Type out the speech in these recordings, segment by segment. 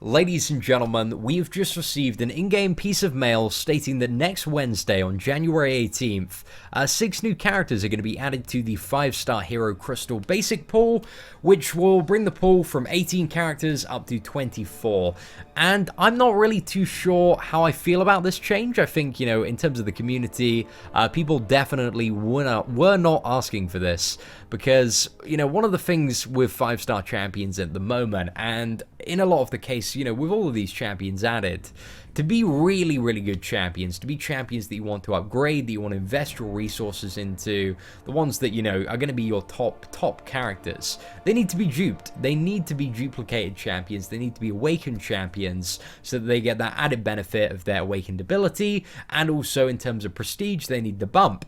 Ladies and gentlemen, we've just received an in-game piece of mail stating that next Wednesday on January 18th, 6 new characters are going to be added to the 5-star Hero Crystal basic pool, which will bring the pool from 18 characters up to 24. And I'm not really too sure how I feel about this change. I think, in terms of the community, people definitely were not asking for this because, one of the things with 5-star champions at the moment, and in a lot of the case, with all of these champions added, to be really, really good champions, to be champions that you want to upgrade, that you want to invest your resources into, the ones that, are going to be your top characters, they need to be duped. They need to be duplicated champions. They need to be awakened champions so that they get that added benefit of their awakened ability, and also in terms of prestige, they need the bump.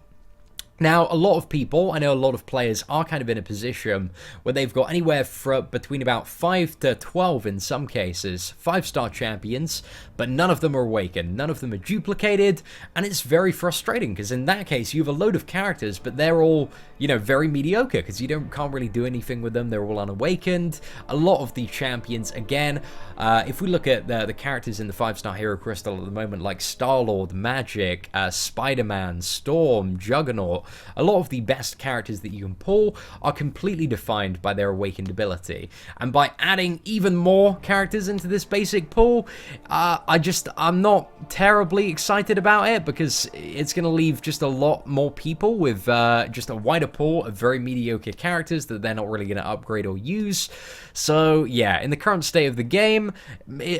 Now, a lot of people, I know a lot of players are kind of in a position where they've got anywhere from between about 5 to 12 in some cases, 5-star champions, but none of them are awakened, none of them are duplicated, and it's very frustrating because in that case you have a load of characters, but they're all, very mediocre because you can't really do anything with them. They're all unawakened. A lot of the champions, again, if we look at the characters in the 5-star Hero Crystal at the moment, like Sturgill, Magic, Spider-Man, Storm, Juggernaut, a lot of the best characters that you can pull are completely defined by their awakened ability. And by adding even more characters into this basic pool, I'm not terribly excited about it because it's going to leave just a lot more people with just a wider pool of very mediocre characters that they're not really going to upgrade or use. So yeah, in the current state of the game,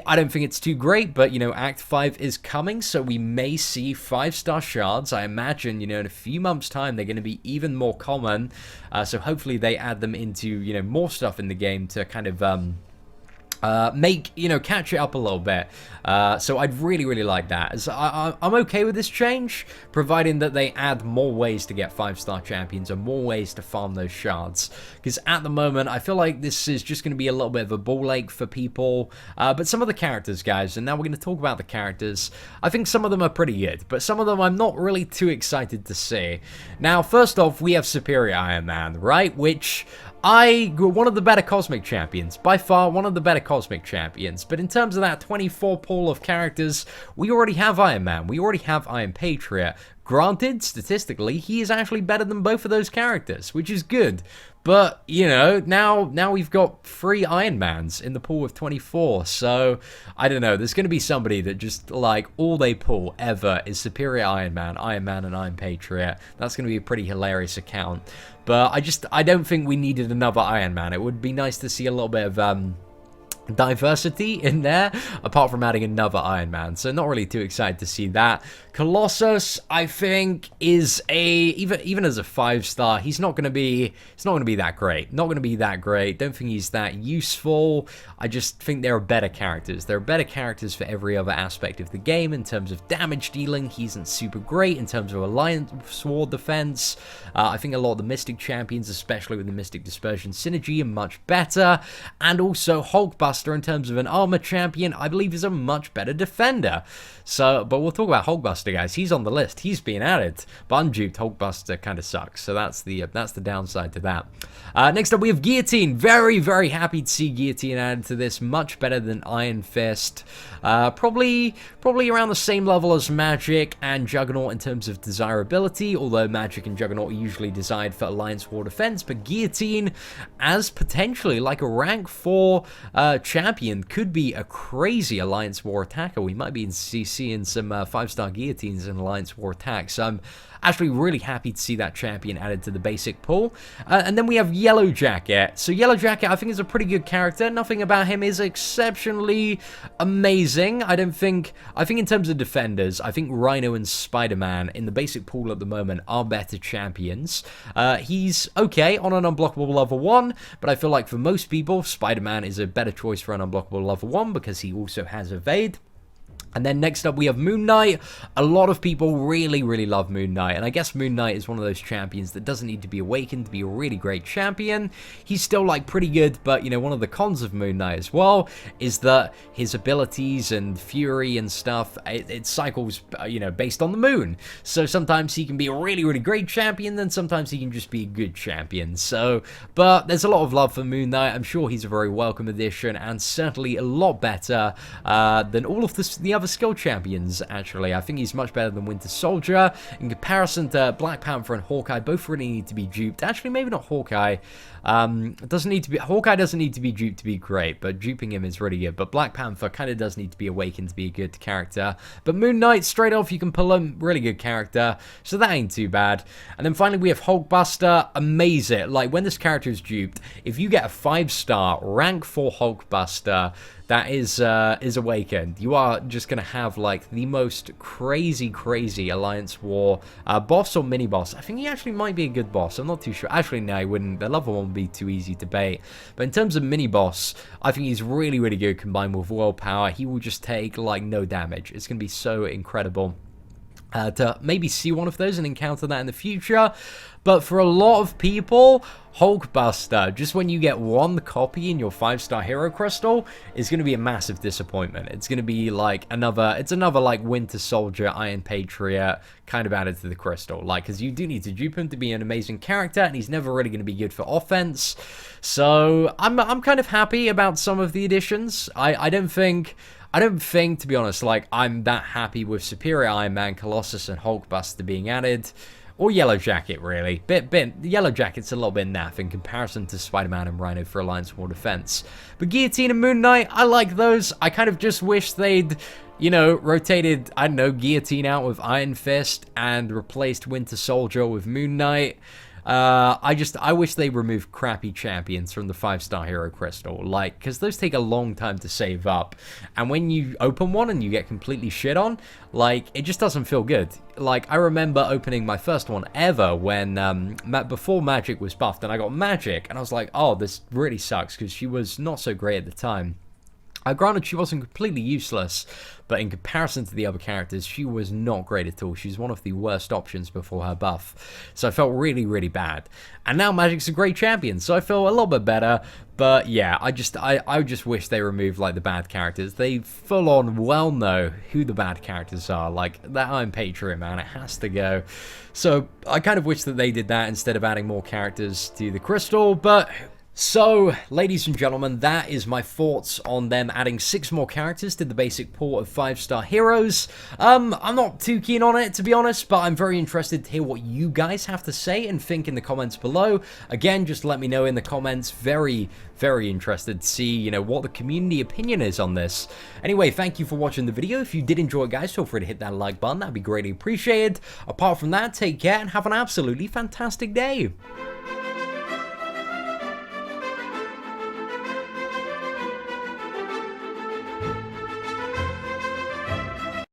I don't think it's too great, but Act 5 is coming, so we may see 5-star shards. I imagine, in a few months' time, they're going to be even more common. So hopefully they add them into, more stuff in the game to kind of catch it up a little bit. So I'd really, really like that. So I'm okay with this change, providing that they add more ways to get 5-star champions and more ways to farm those shards. Because at the moment, I feel like this is just going to be a little bit of a ball ache for people. But some of the characters, guys, and now we're going to talk about the characters, I think some of them are pretty good, but some of them I'm not really too excited to see. Now, first off, we have Superior Iron Man, right? Which one of the better Cosmic Champions. By far, one of the better Cosmic Champions. But in terms of that 24 pool of characters, we already have Iron Man. We already have Iron Patriot. Granted, statistically, he is actually better than both of those characters, which is good. But, now we've got 3 Iron Mans in the pool of 24, so, I don't know, there's going to be somebody that just, all they pull ever is Superior Iron Man, and Iron Patriot. That's going to be a pretty hilarious account. But I don't think we needed another Iron Man. It would be nice to see a little bit of, diversity in there, apart from adding another Iron Man, so not really too excited to see that. Colossus, I think, is even as a 5-star, he's not going to be that great. Not going to be that great. Don't think he's that useful. I just think there are better characters. There are better characters for every other aspect of the game. In terms of damage dealing, he isn't super great. In terms of Alliance Sword defense, I think a lot of the Mystic champions, especially with the Mystic Dispersion synergy, are much better. And also Hulkbuster, in terms of an armor champion, I believe is a much better defender. So, but we'll talk about Hulkbuster, guys. He's on the list. He's being added. But unduped Hulkbuster kind of sucks. So that's the downside to that. Next up, we have Guillotine. Very, very happy to see Guillotine added to this. Much better than Iron Fist. Probably around the same level as Magic and Juggernaut in terms of desirability, although Magic and Juggernaut are usually designed for Alliance War defense, but Guillotine, as potentially like a rank 4 champion, could be a crazy Alliance War attacker. We might be seeing some 5-star Guillotines in Alliance War attacks, so I'm actually really happy to see that champion added to the basic pool. And then we have Yellow Jacket. So Yellow Jacket, I think, is a pretty good character. Nothing about him is exceptionally amazing. I think in terms of defenders, I think Rhino and Spider-Man in the basic pool at the moment are better champions. He's okay on an unblockable level 1, but I feel like for most people, Spider-Man is a better choice for an unblockable level 1 because he also has evade. And then next up we have Moon Knight. A lot of people really, really love Moon Knight, and I guess Moon Knight is one of those champions that doesn't need to be awakened to be a really great champion. He's still like pretty good, but you know, one of the cons of Moon Knight as well is that his abilities and fury and stuff, it cycles, you know, based on the moon. So sometimes he can be a really, really great champion, then sometimes he can just be a good champion. So, but there's a lot of love for Moon Knight. I'm sure he's a very welcome addition, and certainly a lot better than all of the other skill champions, actually. I think he's much better than Winter Soldier. In comparison to Black Panther and Hawkeye, both really need to be duped. Actually, maybe not Hawkeye. Hawkeye doesn't need to be duped to be great, but duping him is really good. But Black Panther kind of does need to be awakened to be a good character. But Moon Knight, straight off, you can pull him, really good character, so that ain't too bad. And then finally, we have Hulkbuster. Amazing. Like, when this character is duped, if you get a 5-star rank 4 Hulkbuster that is awakened, you are just going to have, like, the most crazy Alliance War boss or mini-boss. I think he actually might be a good boss. I'm not too sure. Actually, no, he wouldn't. The level 1 would be too easy to bait. But in terms of mini-boss, I think he's really, really good combined with willpower. He will just take, like, no damage. It's going to be so incredible to maybe see one of those and encounter that in the future. But for a lot of people, Hulkbuster, just when you get one copy in your 5-star hero crystal, is going to be a massive disappointment. It's going to be like another like Winter Soldier, Iron Patriot kind of added to the crystal. Like, because you do need to dupe him to be an amazing character, and he's never really going to be good for offense. So I'm kind of happy about some of the additions. I don't think, to be honest, like, I'm that happy with Superior Iron Man, Colossus, and Hulkbuster being added. Or Yellow Jacket, really. Yellow Jacket's a little bit naff in comparison to Spider-Man and Rhino for Alliance War Defense. But Guillotine and Moon Knight, I like those. I kind of just wish they'd, you know, rotated, I don't know, Guillotine out with Iron Fist and replaced Winter Soldier with Moon Knight. I wish they removed crappy champions from the 5-star hero crystal, like, because those take a long time to save up, and when you open one and you get completely shit on, like, it just doesn't feel good. Like, I remember opening my first one ever when, before Magic was buffed, and I got Magic, and I was like, oh, this really sucks, because she was not so great at the time. Granted, she wasn't completely useless, but in comparison to the other characters, she was not great at all. She's one of the worst options before her buff. So I felt really, really bad. And now Magic's a great champion, so I feel a little bit better. But yeah, I just wish they removed, like, the bad characters. They full on well know who the bad characters are. Like, that Iron Patriot, man, it has to go. So I kind of wish that they did that instead of adding more characters to the crystal, but... So, ladies and gentlemen, that is my thoughts on them adding 6 more characters to the basic pool of 5-star heroes. I'm not too keen on it, to be honest, but I'm very interested to hear what you guys have to say and think in the comments below. Again, just let me know in the comments. Very, very interested to see, you know, what the community opinion is on this. Anyway, thank you for watching the video. If you did enjoy it, guys, feel free to hit that like button. That'd be greatly appreciated. Apart from that, take care and have an absolutely fantastic day.